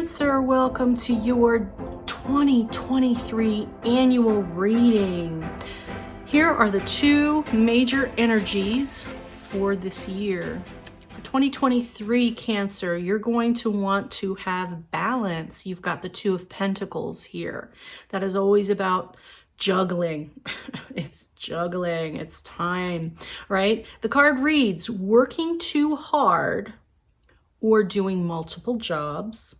Cancer, welcome to your 2023 annual reading. Here are the two major energies for this year. For 2023 Cancer, you're going to want to have balance. You've got the Two of Pentacles here. That is always about juggling. It's juggling. It's time, right? The card reads, working too hard or doing multiple jobs,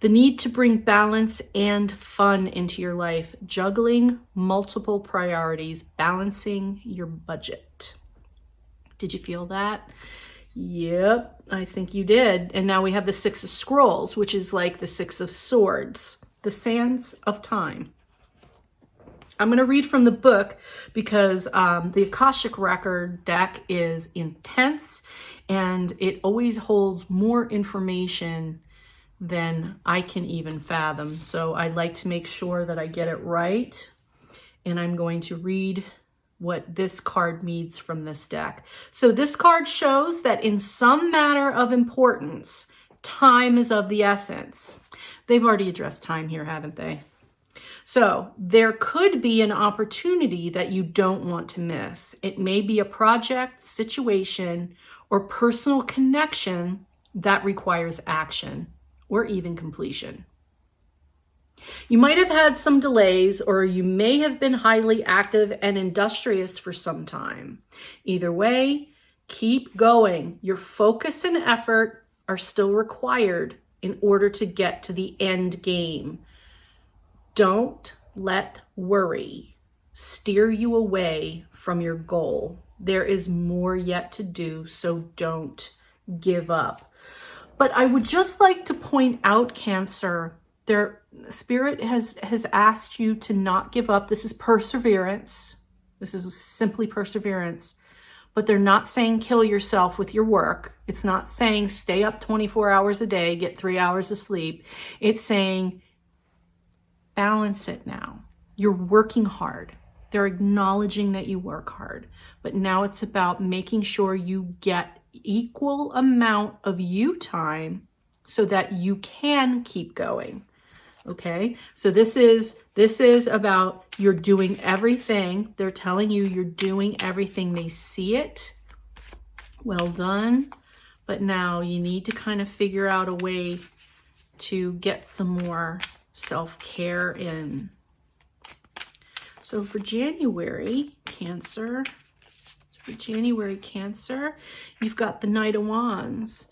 the need to bring balance and fun into your life, juggling multiple priorities, balancing your budget. Did you feel that? Yep, I think you did. And now we have the Six of Scrolls, which is like the Six of Swords, the Sands of Time. I'm going to read from the book because the Akashic Record deck is intense and it always holds more information than I can even fathom. So I'd like to make sure that I get it right. And I'm going to read what this card means from this deck. So this card shows that in some matter of importance, time is of the essence. They've already addressed time here, haven't they? So there could be an opportunity that you don't want to miss. It may be a project, situation, or personal connection that requires action or even completion. You might have had some delays, or you may have been highly active and industrious for some time. Either way, keep going. Your focus and effort are still required in order to get to the end game. Don't let worry steer you away from your goal. There is more yet to do, so don't give up. But I would just like to point out, Cancer, Spirit has asked you to not give up. This is perseverance. This is simply perseverance. But they're not saying kill yourself with your work. It's not saying stay up 24 hours a day, get 3 hours of sleep. It's saying balance it now. You're working hard. They're acknowledging that you work hard. But now it's about making sure you get equal amount of you time so that you can keep going. Okay? So this is about you're doing everything. They're telling you you're doing everything. They see it. Well done. But now you need to kind of figure out a way to get some more self-care in. So for January, Cancer, you've got the Knight of Wands.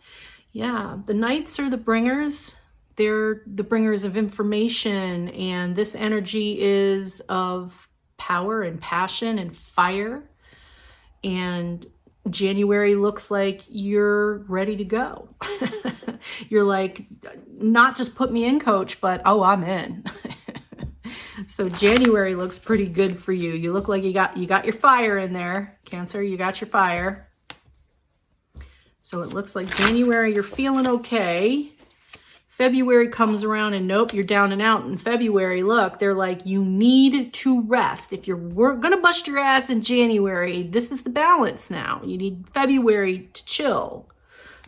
Yeah, the Knights are the bringers. They're the bringers of information, and this energy is of power and passion and fire. And January looks like you're ready to go. You're like, not just put me in, coach, but oh, I'm in. So January looks pretty good for you. You look like you got your fire in there, Cancer. You got your fire. So it looks like January, you're feeling okay. February comes around and nope, you're down and out in February. Look, they're like, you need to rest. If you're going to bust your ass in January, this is the balance now. You need February to chill.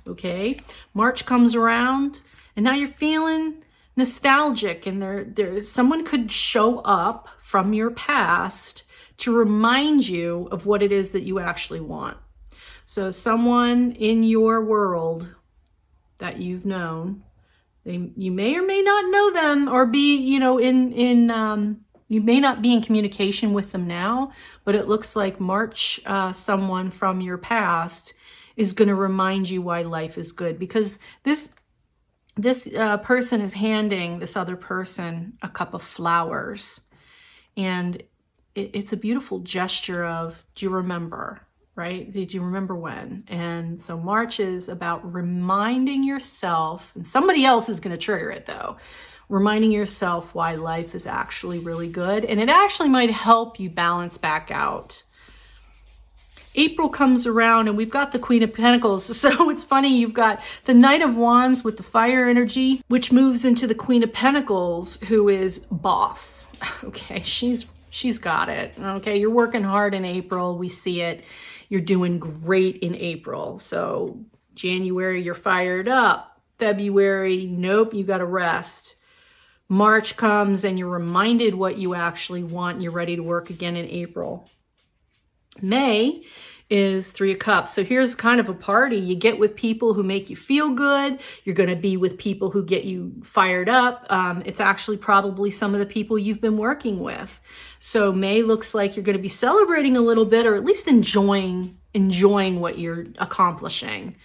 Okay? March comes around and now you're feeling nostalgic, and there's someone could show up from your past to remind you of what it is that you actually want. So someone in your world that you've known, you may or may not know them or be, you may not be in communication with them now, but it looks like March, someone from your past is going to remind you why life is good, because this person is handing this other person a cup of flowers, and it's a beautiful gesture of, do you remember, right? Did you remember when? And so March is about reminding yourself, and somebody else is going to trigger it though, reminding yourself why life is actually really good, and it actually might help you balance back out. April comes around and we've got the Queen of Pentacles. So it's funny, you've got the Knight of Wands with the fire energy, which moves into the Queen of Pentacles, who is boss. Okay, she's got it. Okay, you're working hard in April. We see it. You're doing great in April. So January, you're fired up. February, nope, you got to rest. March comes and you're reminded what you actually want. You're ready to work again in April. May is 3 of Cups. So here's kind of a party. You get with people who make you feel good. You're going to be with people who get you fired up. It's actually probably some of the people you've been working with. So May looks like you're going to be celebrating a little bit, or at least enjoying what you're accomplishing.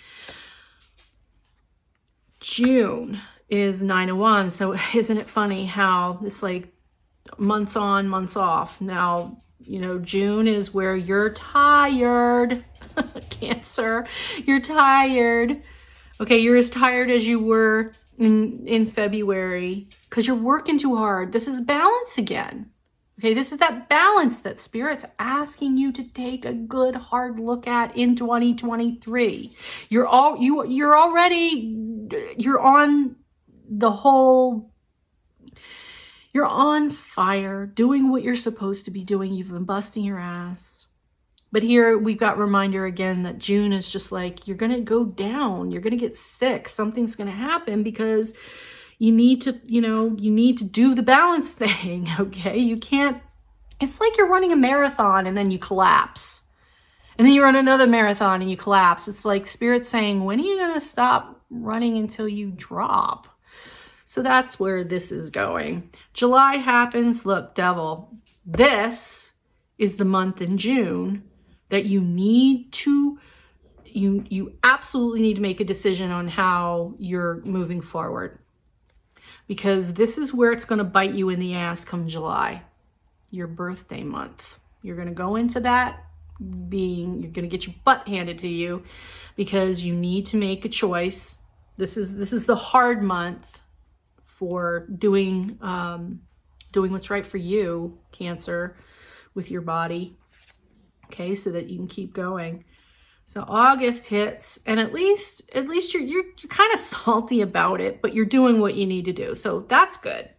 June is 9 of Wands. So isn't it funny how it's like months on, months off? Now, you know, June is where you're tired. Cancer, you're tired. Okay, you're as tired as you were in February because you're working too hard. This is balance again. Okay, this is that balance that Spirit's asking you to take a good hard look at in 2023. You're on fire, doing what you're supposed to be doing. You've been busting your ass. But here we've got reminder again that June is just like, you're going to go down. You're going to get sick. Something's going to happen because you need to do the balance thing. Okay. You can't, it's like you're running a marathon and then you collapse. And then you run another marathon and you collapse. It's like Spirit saying, when are you going to stop running until you drop? So that's where this is going. July happens. Look, Devil, this is the month in June that you absolutely need to make a decision on how you're moving forward. Because this is where it's going to bite you in the ass come July, your birthday month. You're going to go into that you're going to get your butt handed to you because you need to make a choice. This is the hard month for doing what's right for you, Cancer, with your body. Okay, so that you can keep going. So August hits, and at least you're kind of salty about it, but you're doing what you need to do. So that's good.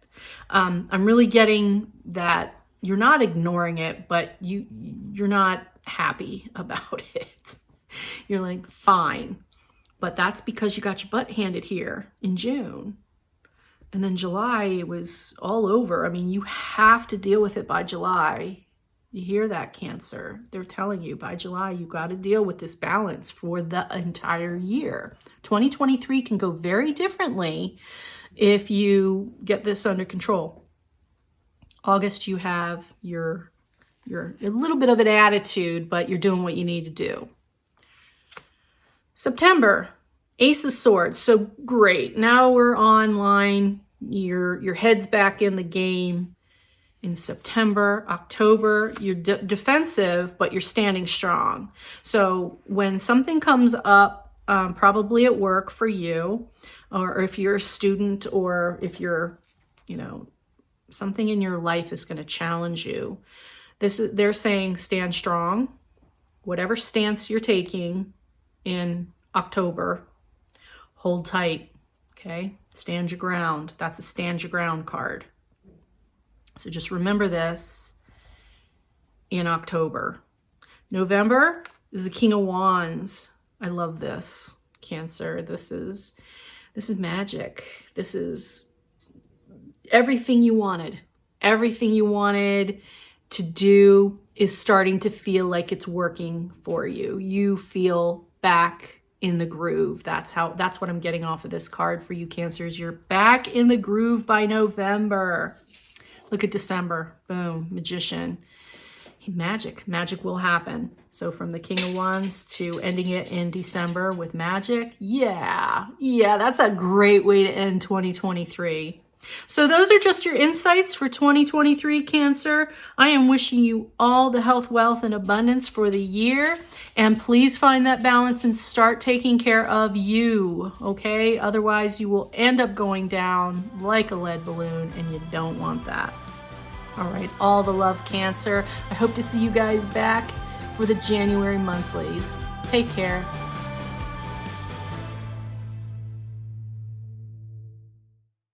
I'm really getting that you're not ignoring it, but you're not happy about it. You're like, fine. But that's because you got your butt handed here in June. And then July, it was all over. I mean, you have to deal with it by July. You hear that, Cancer? They're telling you by July, you got to deal with this balance for the entire year. 2023 can go very differently if you get this under control. August, you have your a little bit of an attitude, but you're doing what you need to do. September, Ace of Swords. So great. Now we're online. Your head's back in the game. In September, October, you're defensive, but you're standing strong. So when something comes up, probably at work for you, or if you're a student, or if you're, something in your life is going to challenge you. They're saying stand strong. Whatever stance you're taking in October, hold tight. Okay, stand your ground. That's a stand your ground card. So just remember this in October. November is the King of Wands. I love this, Cancer. This is magic. This is everything you wanted. Everything you wanted to do is starting to feel like it's working for you. You feel back in the groove. That's what I'm getting off of this card for you, Cancers. You're back in the groove by November. Look at December. Boom. Magician. Magic will happen. So from the King of Wands to ending it in December with magic. Yeah, that's a great way to end 2023. So those are just your insights for 2023, Cancer. I am wishing you all the health, wealth, and abundance for the year. And please find that balance and start taking care of you, okay? Otherwise, you will end up going down like a lead balloon, and you don't want that. All right, all the love, Cancer. I hope to see you guys back for the January monthlies. Take care.